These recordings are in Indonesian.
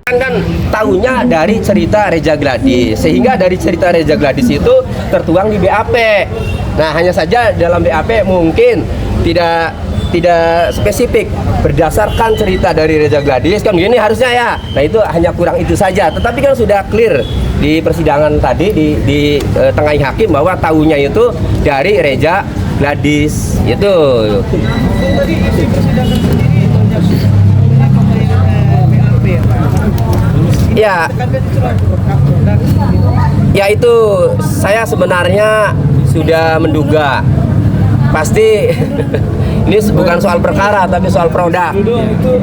kan tahunya dari cerita Reza Gladys, sehingga dari cerita Reza Gladys itu tertuang di BAP. Nah, hanya saja dalam BAP mungkin tidak spesifik berdasarkan cerita dari Reza Gladys kan gini harusnya ya. Nah, itu hanya kurang itu saja. Tetapi kan sudah clear di persidangan tadi di tengah hakim bahwa tahunya itu dari Reza Gladys itu. Ya, ya itu saya sebenarnya sudah menduga pasti ini bukan soal perkara tapi soal produk.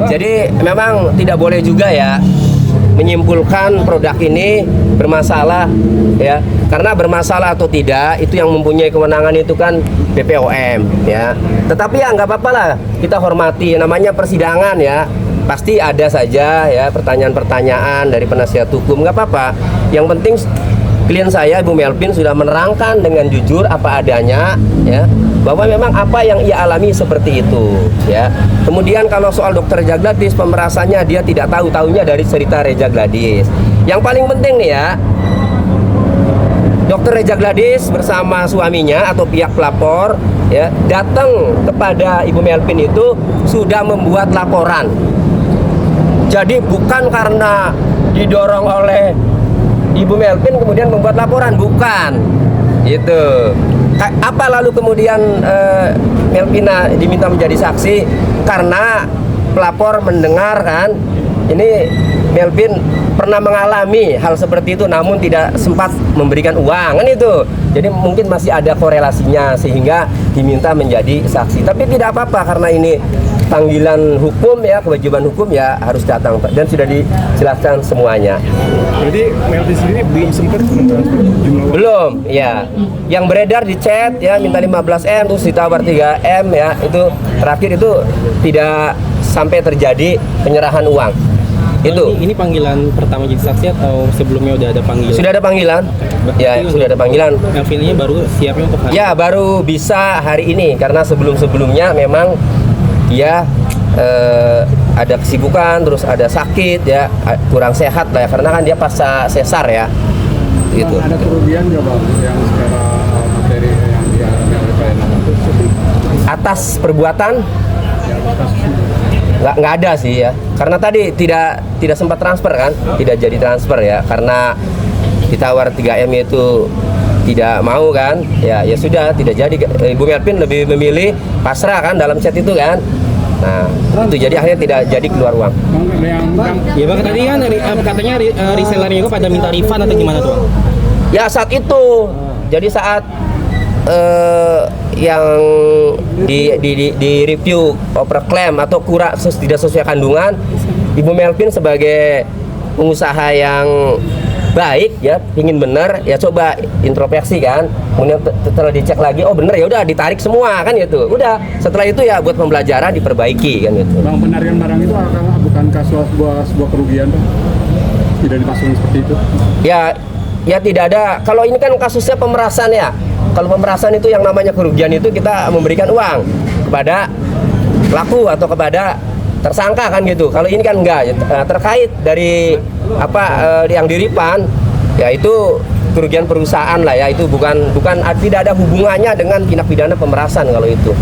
Jadi memang tidak boleh juga ya menyimpulkan produk ini bermasalah ya, karena bermasalah atau tidak itu yang mempunyai kewenangan itu kan BPOM ya. Tetapi ya nggak apa-apa lah, kita hormati, namanya persidangan ya. Pasti ada saja ya pertanyaan-pertanyaan dari penasihat hukum, nggak apa-apa. Yang penting klien saya Ibu Melvin sudah menerangkan dengan jujur apa adanya ya, bahwa memang apa yang ia alami seperti itu ya. Kemudian kalau soal dokter Reza Gladys pemerasannya dia tidak tahu-tahunya dari cerita Reza Gladys. Yang paling penting nih ya, dokter Reza Gladys bersama suaminya atau pihak pelapor ya datang kepada Ibu Melvin itu sudah membuat laporan. Jadi bukan karena didorong oleh Ibu Melvin kemudian membuat laporan, bukan. Itu. Apa lalu kemudian Melvina diminta menjadi saksi karena pelapor mendengar kan ini Melvin pernah mengalami hal seperti itu namun tidak sempat memberikan uang kan itu. Jadi mungkin masih ada korelasinya sehingga diminta menjadi saksi. Tapi tidak apa-apa karena ini panggilan hukum ya, kewajiban hukum ya harus datang dan sudah dijelaskan semuanya. Jadi Melvin sendiri belum sempat mentransfer jumlah uang? Belum, ya. Yang beredar di chat ya minta 15M terus ditawar 3M ya, itu terakhir itu tidak sampai terjadi penyerahan uang. Itu. Ini panggilan pertama jadi saksi atau sebelumnya udah ada panggilan? Sudah ada panggilan. Ya, sudah ada panggilan. Melvin ini baru siapnya untuk hari? Ya, baru bisa hari ini karena sebelum-sebelumnya memang dia ada kesibukan, terus ada sakit ya, kurang sehat lah ya, karena kan dia pasca sesar ya. Gitu. Ada kerugian nggak Bang yang secara materi yang dia atas perbuatan? Nggak ada sih ya, karena tadi tidak sempat transfer kan, tidak jadi transfer ya, karena ditawar 3M itu tidak mau kan, ya sudah tidak jadi. Ibu Melvin lebih memilih pasrah kan dalam chat itu kan. Nah itu jadi akhirnya tidak jadi keluar uang. Ya Bang, tadi kan katanya resellernya itu pada minta refund atau gimana tuh? Ya saat itu, jadi saat yang di review oper klaim atau kurang tidak sesuai kandungan, Ibu Melvin sebagai pengusaha yang baik ya, ingin benar ya, coba introspeksi kan, kemudian setelah dicek lagi oh bener ya udah ditarik semua kan gitu, udah setelah itu ya buat pembelajaran diperbaiki kan gitu. Bang, penarikan barang itu bukankah sebuah kerugian Bang? Tidak dipasung seperti itu? Ya tidak ada. Kalau ini kan kasusnya pemerasan ya. Kalau pemerasan itu yang namanya kerugian itu kita memberikan uang kepada pelaku atau kepada tersangka kan gitu. Kalau ini kan enggak, terkait dari yang diripan ya itu kerugian perusahaan lah ya, itu bukan tidak ada hubungannya dengan tindak pidana pemerasan kalau itu.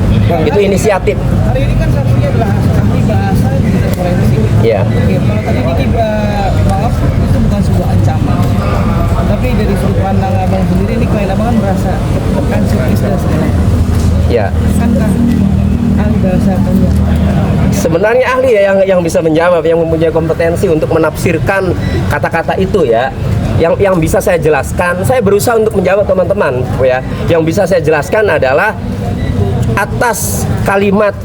Itu inisiatif. Hari ini kan saksinya adalah ahli bahasa dan forensik. Iya. Oke, kalau tadi Diki maaf itu bukan sebuah ancaman. Tapi dari sudut pandang abang sendiri ini klien abang kan merasa tertekan psikis dan sebagainya. Ya. Akankah ahli bahasa kamu? Sebenarnya ahli ya yang bisa menjawab, yang mempunyai kompetensi untuk menafsirkan kata-kata itu ya. Yang bisa saya jelaskan, saya berusaha untuk menjawab teman-teman ya. Yang bisa saya jelaskan adalah atas kalimat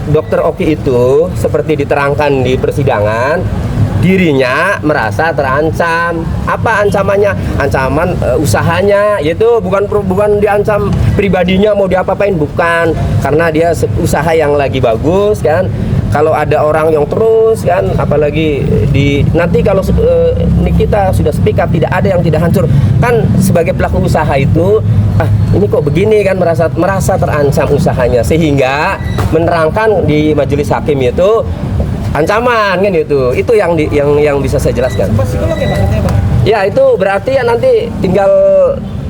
Dokter Oki itu seperti diterangkan di persidangan, dirinya merasa terancam. Apa ancamannya? Ancaman usahanya, yaitu bukan diancam pribadinya mau diapa-apain, bukan, karena dia usaha yang lagi bagus kan. Kalau ada orang yang terus kan, apalagi nanti kalau kita sudah speak up tidak ada yang tidak hancur kan, sebagai pelaku usaha itu ini kok begini kan, merasa terancam usahanya, sehingga menerangkan di majelis hakim itu ancaman kan itu yang bisa saya jelaskan. Sempat psikolog ya Pak katanya Pak? Ya itu berarti ya nanti tinggal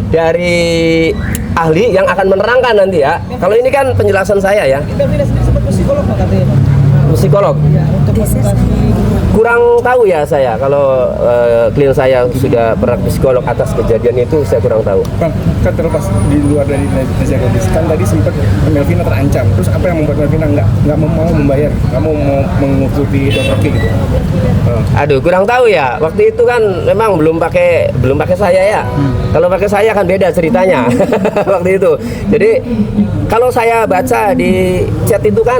dari ahli yang akan menerangkan nanti ya. Kalau ini kan penjelasan saya ya, Intervina sendiri sempat ke psikolog Pak katanya Pak? psikolog. Ya, untuk motivasi. Kurang tahu ya saya kalau klien saya sudah pernah ke psikolog atas kejadian itu, saya kurang tahu. Bang, kan terlepas di luar dari Nazia Gadis, kan tadi sempat Melvina terancam. Terus apa yang membuat Melvina nggak mau membayar, nggak mau mengikuti Don Rocky gitu? Aduh, kurang tahu ya. Waktu itu kan memang belum pakai saya ya. Kalau pakai saya kan beda ceritanya waktu itu. Jadi kalau saya baca di chat itu kan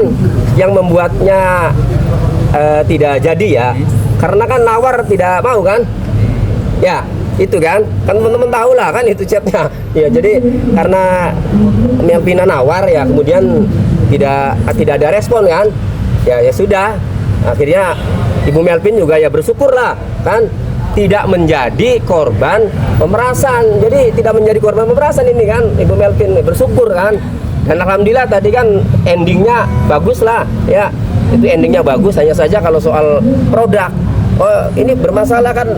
yang membuatnya tidak jadi ya, karena kan nawar tidak mau kan, ya itu kan teman-teman tahu lah kan itu chatnya ya. Jadi karena Melvina nawar ya, kemudian tidak ada respon kan, ya sudah, akhirnya Ibu Melvin juga ya bersyukur lah kan, tidak menjadi korban pemerasan. Jadi tidak menjadi korban pemerasan ini kan, Ibu Melvin bersyukur kan. Dan alhamdulillah tadi kan endingnya bagus lah ya, itu endingnya bagus. Hanya saja kalau soal produk, oh ini bermasalah kan,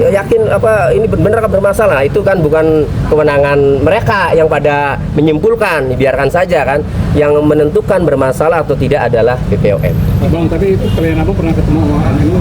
yakin apa ini benar bermasalah, itu kan bukan kewenangan mereka yang pada menyimpulkan, biarkan saja kan. Yang menentukan bermasalah atau tidak adalah BPOM. Bang, tapi klien Abang pernah ketemu sama ini?